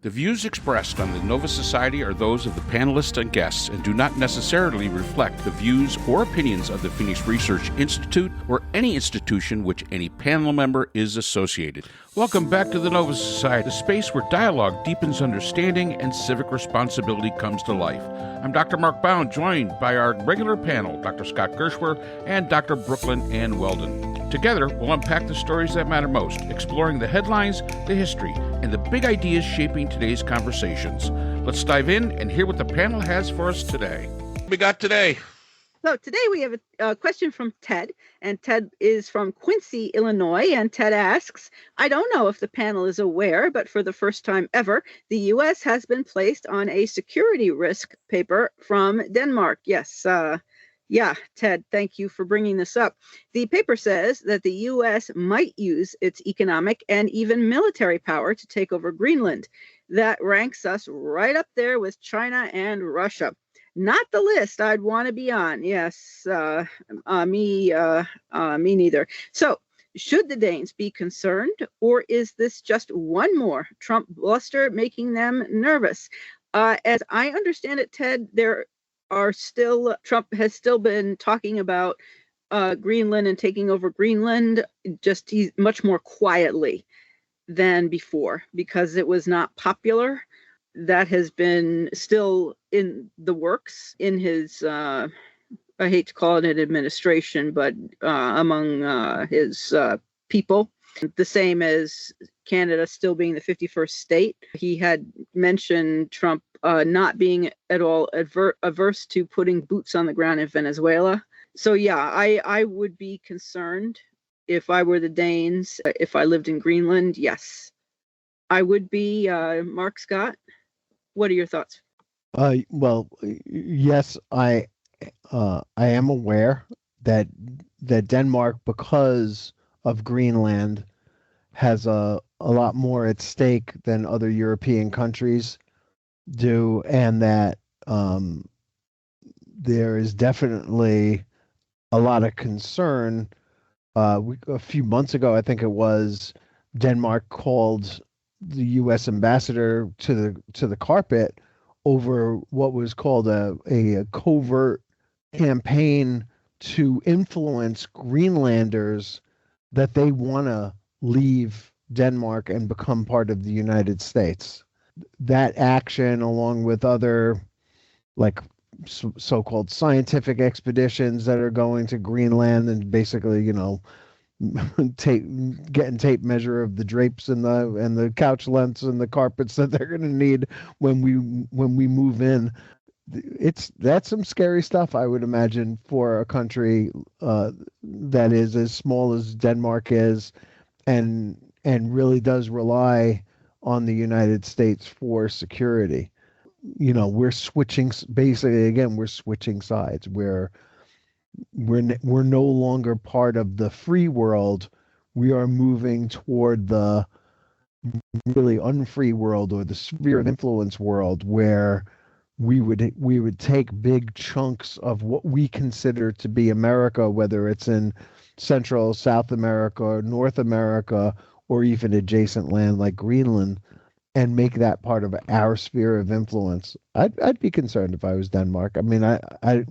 The views expressed on the Nova Society are those of the panelists and guests and do not necessarily reflect the views or opinions of the Phoenix Research Institute or any institution which any panel member is associated. Welcome back to the Nova Society, the space where dialogue deepens understanding and civic responsibility comes to life. I'm Dr. Mark Bound, joined by our regular panel, Dr. Scott Gershwer and Dr. Brooklyn Ann Weldon. Together, we'll unpack the stories that matter most, exploring the headlines, the history, and the big ideas shaping today's conversations. Let's dive in and hear what the panel has for us today. What we got today? So today we have a question from Ted, and Ted is from Quincy, Illinois, and Ted asks, I don't know if the panel is aware, but for the first time ever, the U.S. has been placed on a security risk paper from Denmark. Yes, yeah, Ted, thank you for bringing this up. The paper says that the U.S. might use its economic and even military power to take over Greenland. That ranks us right up there with China and Russia. Not the list I'd want to be on. Yes, me neither. So, should the Danes be concerned, or is this just one more Trump bluster making them nervous? As I understand it, Ted, Trump has still been talking about Greenland and taking over Greenland, just much more quietly than before, because it was not popular. That has been still in the works in his, I hate to call it an administration, but among his people. The same as Canada still being the 51st state. He had mentioned Trump not being at all averse to putting boots on the ground in Venezuela. So yeah, I would be concerned if I were the Danes, if I lived in Greenland. Yes, I would be. Mark Scott, what are your thoughts? Well, yes, I am aware that Denmark, because of Greenland, has a lot more at stake than other European countries do, and that there is definitely a lot of concern. A few months ago, I think it was, Denmark called the U.S. ambassador to the carpet over what was called a covert campaign to influence Greenlanders that they want to leave Denmark and become part of the United States. That action, along with other like so-called scientific expeditions that are going to Greenland and basically, getting tape measure of the drapes and the couch lengths and the carpets that they're going to need when we move in. That's some scary stuff, I would imagine, for a country that is as small as Denmark is, and really does rely on the United States for security. We're switching sides. We're no longer part of the free world. We are moving toward the really unfree world, or the sphere of influence world, where we would take big chunks of what we consider to be America, whether it's in Central, South America, or North America, or even adjacent land like Greenland, and make that part of our sphere of influence. I'd be concerned if I was Denmark. I mean, I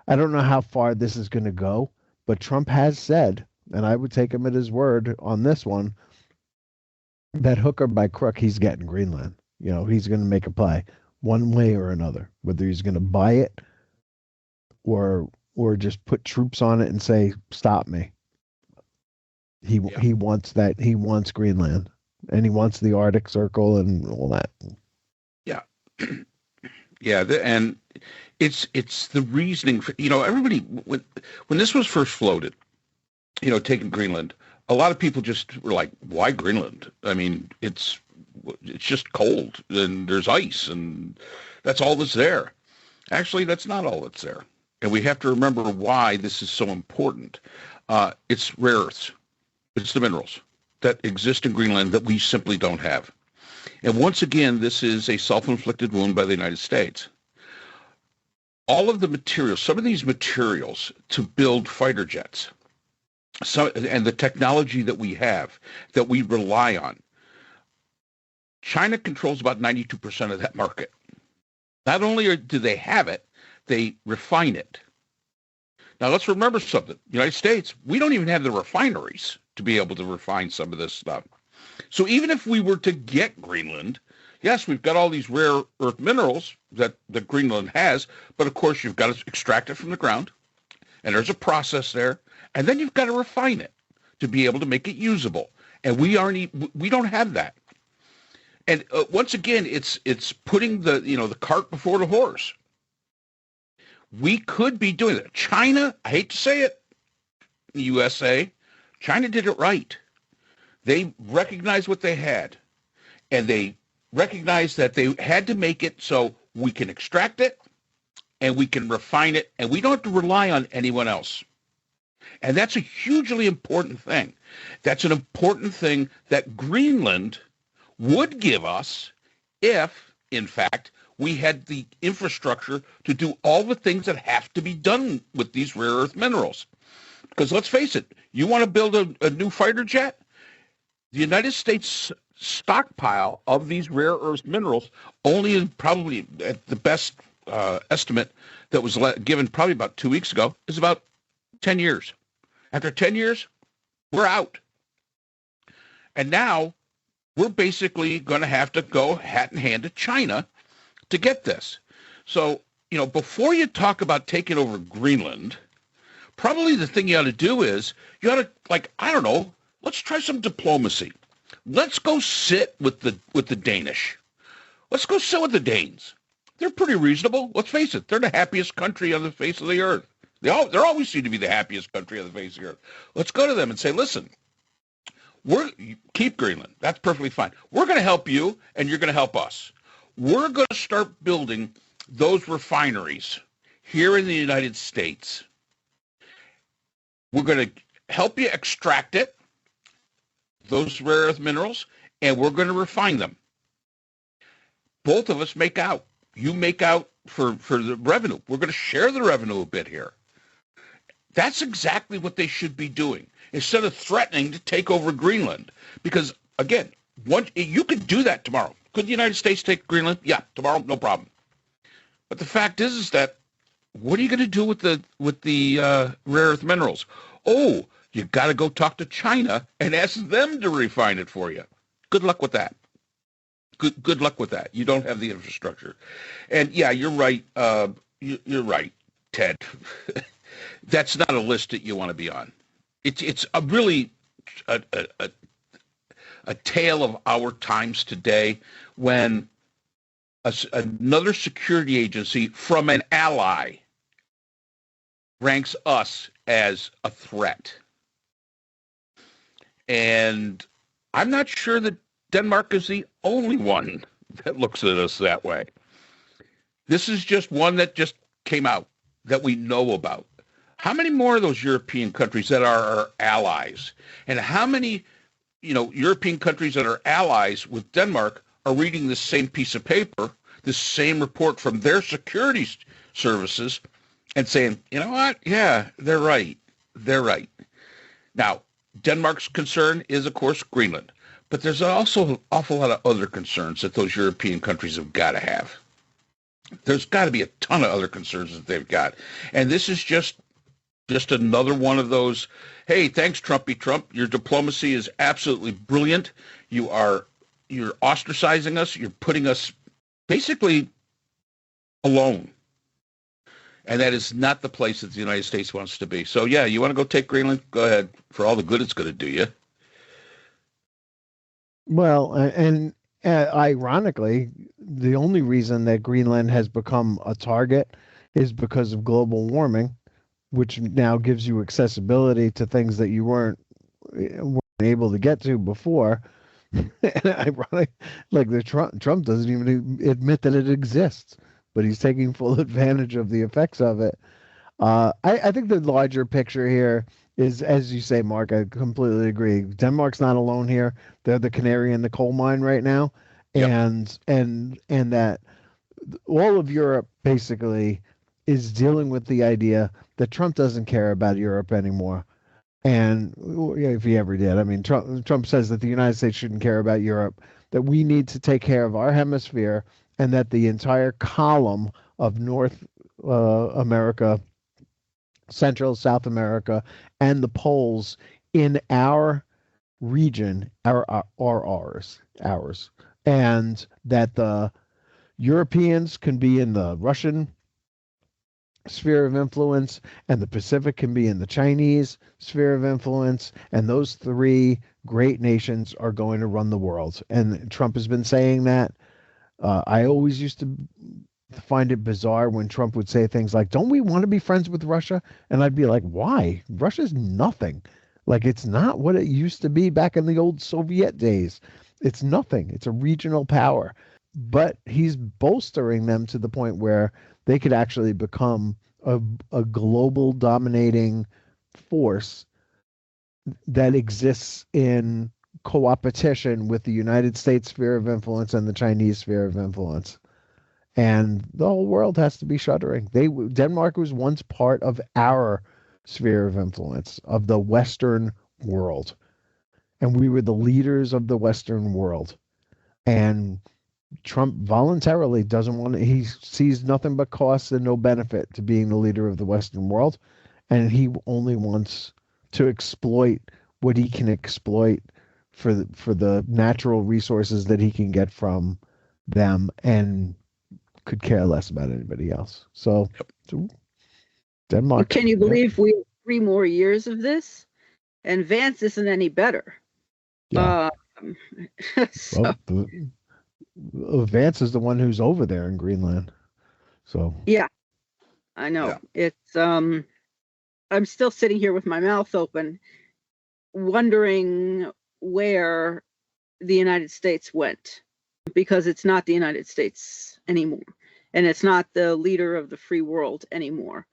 don't know how far this is going to go, but Trump has said, and I would take him at his word on this one, that hook or by crook, he's getting Greenland. He's going to make a play one way or another, whether he's going to buy it or just put troops on it and say, stop me. He wants that. He wants Greenland, and he wants the Arctic Circle and all that. Yeah. Yeah. And it's the reasoning for, everybody, when this was first floated, taking Greenland, a lot of people just were like, why Greenland? I mean, it's just cold and there's ice and that's all that's there. Actually, that's not all that's there. And we have to remember why this is so important. It's rare earths. It's the minerals that exist in Greenland that we simply don't have. And once again, this is a self-inflicted wound by the United States. All of the materials, some of these materials to build fighter jets, and the technology that we have, that we rely on, China controls about 92% of that market. Not only do they have it, they refine it. Now, let's remember something. United States, we don't even have the refineries to be able to refine some of this stuff. So even if we were to get Greenland, yes, we've got all these rare earth minerals that Greenland has, but of course you've got to extract it from the ground, and there's a process there, and then you've got to refine it to be able to make it usable. And we don't have that. And once again, it's putting the cart before the horse. We could be doing that. China, I hate to say it, USA, China did it right. They recognized what they had, and they recognized that they had to make it so we can extract it and we can refine it, and we don't have to rely on anyone else. And that's a hugely important thing. That's an important thing that Greenland would give us if, in fact, we had the infrastructure to do all the things that have to be done with these rare earth minerals. Because let's face it, you want to build a new fighter jet? The United States stockpile of these rare earth minerals only probably at the best estimate that was given probably about 2 weeks ago is about 10 years. After 10 years, we're out. And now we're basically going to have to go hat in hand to China to get this. So, before you talk about taking over Greenland, probably the thing you ought to do is you ought to, I don't know, let's try some diplomacy. Let's go sit with the Danish. Let's go sit with the Danes. They're pretty reasonable. Let's face it, they're the happiest country on the face of the earth. They always seem to be the happiest country on the face of the earth. Let's go to them and say, listen, keep Greenland. That's perfectly fine. We're going to help you, and you're going to help us. We're going to start building those refineries here in the United States. We're going to help you extract it, those rare earth minerals, and we're going to refine them. Both of us make out. You make out for the revenue. We're going to share the revenue a bit here. That's exactly what they should be doing, instead of threatening to take over Greenland. Because, again, you could do that tomorrow. Could the United States take Greenland? Yeah, tomorrow, no problem. But the fact is that what are you going to do with the rare earth minerals? Oh, you got to go talk to China and ask them to refine it for you. Good luck with that. Good luck with that. You don't have the infrastructure. And yeah, you're right. You're right, Ted. That's not a list that you want to be on. It's a really a tale of our times today when another security agency from an ally ranks us as a threat. And I'm not sure that Denmark is the only one that looks at us that way. This is just one that just came out that we know about. How many more of those European countries that are our allies? And how many, European countries that are allies with Denmark are reading this same piece of paper, this same report from their security services, and saying, you know what? Yeah, they're right. They're right. Now, Denmark's concern is, of course, Greenland. But there's also an awful lot of other concerns that those European countries have got to have. There's got to be a ton of other concerns that they've got. And this is just another one of those, hey, thanks, Trumpy Trump. Your diplomacy is absolutely brilliant. You're ostracizing us. You're putting us basically alone. And that is not the place that the United States wants to be. So, yeah, you want to go take Greenland? Go ahead. For all the good it's going to do you. Well, and ironically, the only reason that Greenland has become a target is because of global warming, which now gives you accessibility to things that you weren't able to get to before. And ironic, Trump doesn't even admit that it exists, but he's taking full advantage of the effects of it. I think the larger picture here is, as you say, Mark, I completely agree. Denmark's not alone here. They're the canary in the coal mine right now. Yep. And that all of Europe basically is dealing with the idea that Trump doesn't care about Europe anymore. And if he ever did, I mean, Trump says that the United States shouldn't care about Europe. that we need to take care of our hemisphere, and that the entire column of North America, Central, South America, and the poles in our region are ours, and that the Europeans can be in the Russian sphere of influence, and the Pacific can be in the Chinese sphere of influence, and those three great nations are going to run the world. And Trump has been saying that. I always used to find it bizarre when Trump would say things like, "Don't we want to be friends with Russia?" And I'd be like, "Why? Russia's nothing. Like, it's not what it used to be back in the old Soviet days. It's nothing. It's a regional power." But he's bolstering them to the point where they could actually become a global dominating force that exists in co-opetition with the United States sphere of influence and the Chinese sphere of influence. And the whole world has to be shuddering. Denmark was once part of our sphere of influence, of the Western world. And we were the leaders of the Western world. And Trump voluntarily doesn't want to, he sees nothing but costs and no benefit to being the leader of the Western world. And he only wants to exploit what he can exploit for the natural resources that he can get from them, and could care less about anybody else. So Denmark. Can you believe we have 3 more years of this? And Vance isn't any better. Yeah. So. Well, Vance is the one who's over there in Greenland. So yeah, I know. Yeah. It's I'm still sitting here with my mouth open, wondering where the United States went, because it's not the United States anymore, and it's not the leader of the free world anymore.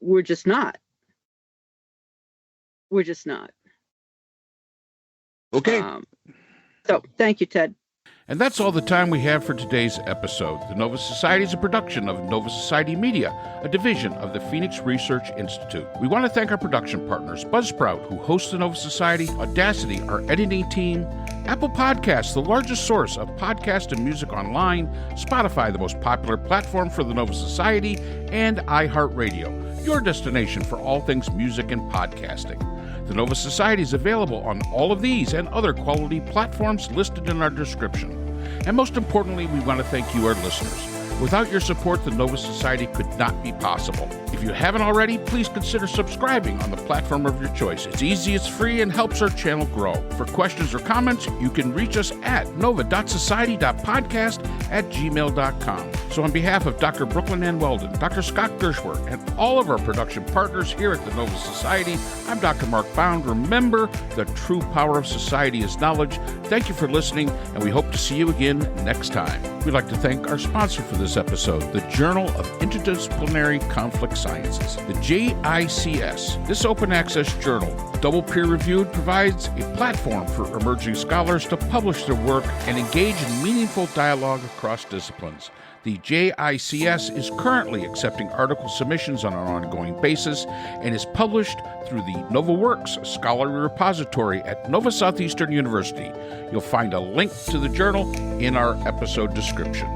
We're just not. Okay. So thank you, Ted. And that's all the time we have for today's episode. The Nova Society is a production of Nova Society Media, a division of the Phoenix Research Institute. We want to thank our production partners, Buzzsprout, who hosts the Nova Society, Audacity, our editing team, Apple Podcasts, the largest source of podcast and music online, Spotify, the most popular platform for the Nova Society, and iHeartRadio, your destination for all things music and podcasting. The Nova Society is available on all of these and other quality platforms listed in our description. And most importantly, we want to thank you, our listeners. Without your support, the Nova Society could not be possible. If you haven't already, please consider subscribing on the platform of your choice. It's easy, it's free, and helps our channel grow. For questions or comments, you can reach us at nova.society.podcast@gmail.com. So on behalf of Dr. Brooklyn Ann Weldon, Dr. Scott Gershworth, and all of our production partners here at the Nova Society, I'm Dr. Mark Bound. Remember, the true power of society is knowledge. Thank you for listening, and we hope to see you again next time. We'd like to thank our sponsor for this episode, the Journal of Interdisciplinary Conflict Sciences, the JICS. This open access journal, double peer-reviewed, provides a platform for emerging scholars to publish their work and engage in meaningful dialogue across disciplines. The JICS is currently accepting article submissions on an ongoing basis and is published through the NovaWorks Scholarly Repository at Nova Southeastern University. You'll find a link to the journal in our episode description.